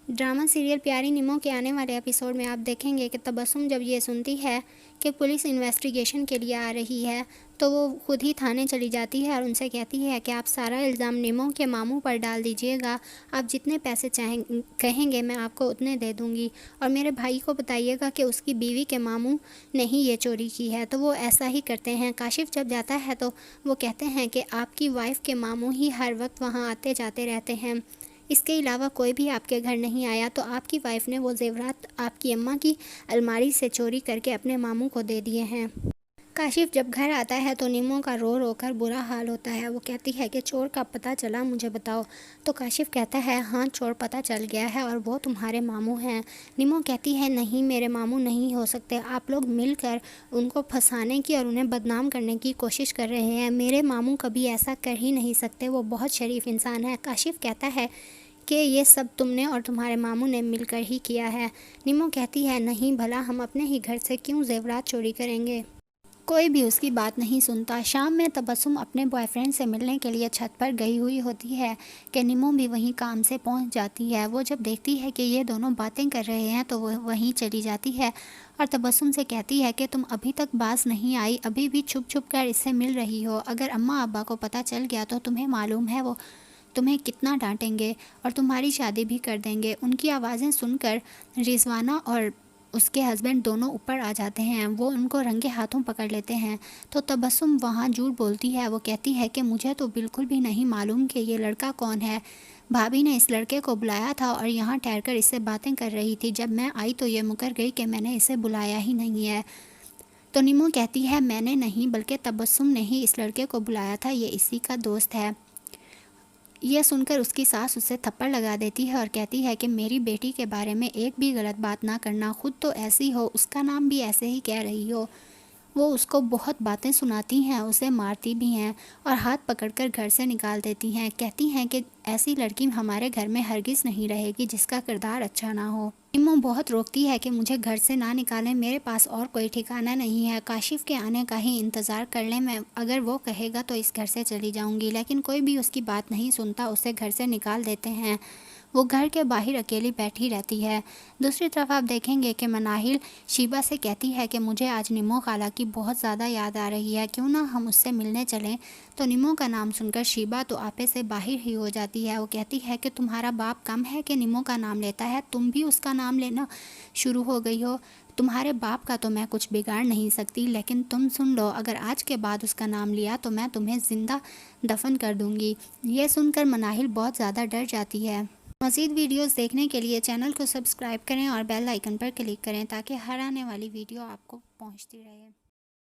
Drama serial प्यारी निमो के आने वाले एपिसोड में आप देखेंगे कि तबस्सुम जब ये सुनती है कि पुलिस इन्वेस्टिगेशन के लिए आ रही है तो वो खुद ही थाने चली जाती है और उनसे कहती है कि आप सारा इल्ज़ाम निमो के मामू पर डाल दीजिएगा। आप जितने पैसे कहेंगे मैं आपको उतने दे दूँगी और मेरे भाई को बताइएगा कि उसकी बीवी के मामू ने ही ये चोरी की है। तो वो ऐसा ही करते हैं। काशिफ जब जाता है तो वो कहते हैं कि आपकी वाइफ के मामू ही हर वक्त वहाँ आते जाते रहते हैं, इसके अलावा कोई भी आपके घर नहीं आया। तो आपकी वाइफ ने वो जेवरात आपकी अम्मा की अलमारी से चोरी करके अपने मामू को दे दिए हैं। काशिफ जब घर आता है तो निमो का रो रो कर बुरा हाल होता है। वो कहती है कि चोर का पता चला, मुझे बताओ। तो काशिफ कहता है हाँ चोर पता चल गया है और वो तुम्हारे मामू हैं। निमो कहती है नहीं, मेरे मामू नहीं हो सकते, आप लोग मिलकर उनको फंसाने की और उन्हें बदनाम करने की कोशिश कर रहे हैं। मेरे मामू कभी ऐसा कर ही नहीं सकते, वो बहुत शरीफ इंसान है। काशिफ कहता है कि ये सब तुमने और तुम्हारे मामू ने मिलकर ही किया है। निमो कहती है नहीं, भला हम अपने ही घर से क्यों जेवरात चोरी करेंगे। कोई भी उसकी बात नहीं सुनता। शाम में तबस्सुम अपने बॉयफ्रेंड से मिलने के लिए छत पर गई हुई होती है कि निमो भी वहीं काम से पहुंच जाती है। वो जब देखती है कि ये दोनों बातें कर रहे हैं तो वो वहीं चली जाती है और तबस्सुम से कहती है कि तुम अभी तक बाज नहीं आई, अभी भी छुप छुप कर इससे मिल रही हो। अगर अम्मा अब्बा को पता चल गया तो तुम्हें मालूम है वो तुम्हें कितना डांटेंगे और तुम्हारी शादी भी कर देंगे। उनकी आवाज़ें सुनकर रिजवाना और उसके हस्बैंड दोनों ऊपर आ जाते हैं। वो उनको रंगे हाथों पकड़ लेते हैं। तो तबस्सुम वहाँ झूठ बोलती है। वो कहती है कि मुझे तो बिल्कुल भी नहीं मालूम कि ये लड़का कौन है। भाभी ने इस लड़के को बुलाया था और यहाँ ठहरकर इससे बातें कर रही थी। जब मैं आई तो ये मुकर गई कि मैंने इसे बुलाया ही नहीं है। तो निमो कहती है मैंने नहीं बल्कि तबस्सुम ने ही इस लड़के को बुलाया था, ये इसी का दोस्त है। यह सुनकर उसकी सास उसे थप्पड़ लगा देती है और कहती है कि मेरी बेटी के बारे में एक भी गलत बात ना करना, खुद तो ऐसी हो, उसका नाम भी ऐसे ही कह रही हो। वो उसको बहुत बातें सुनाती हैं, उसे मारती भी हैं और हाथ पकड़कर घर से निकाल देती हैं। कहती हैं कि ऐसी लड़की हमारे घर में हरगिज़ नहीं रहेगी जिसका किरदार अच्छा ना हो। निमो बहुत रोकती है कि मुझे घर से ना निकालें, मेरे पास और कोई ठिकाना नहीं है, काशिफ के आने का ही इंतज़ार कर लें, मैं अगर वो कहेगा तो इस घर से चली जाऊंगी। लेकिन कोई भी उसकी बात नहीं सुनता, उसे घर से निकाल देते हैं। वो घर के बाहर अकेली बैठी रहती है। दूसरी तरफ आप देखेंगे कि मनाहिल शीबा से कहती है कि मुझे आज निमो खाला की बहुत ज़्यादा याद आ रही है, क्यों ना हम उससे मिलने चलें। तो निमो का नाम सुनकर शीबा तो आपे से बाहर ही हो जाती है। वो कहती है कि तुम्हारा बाप कम है कि निमो का नाम लेता है, तुम भी उसका नाम लेना शुरू हो गई हो। तुम्हारे बाप का तो मैं कुछ बिगाड़ नहीं सकती, लेकिन तुम सुन लो, अगर आज के बाद उसका नाम लिया तो मैं तुम्हें ज़िंदा दफन कर दूंगी। ये सुनकर मनाहिल बहुत ज़्यादा डर जाती है। मज़ीद वीडियोस देखने के लिए चैनल को सब्सक्राइब करें और बेल आइकन पर क्लिक करें ताकि हर आने वाली वीडियो आपको पहुंचती रहे।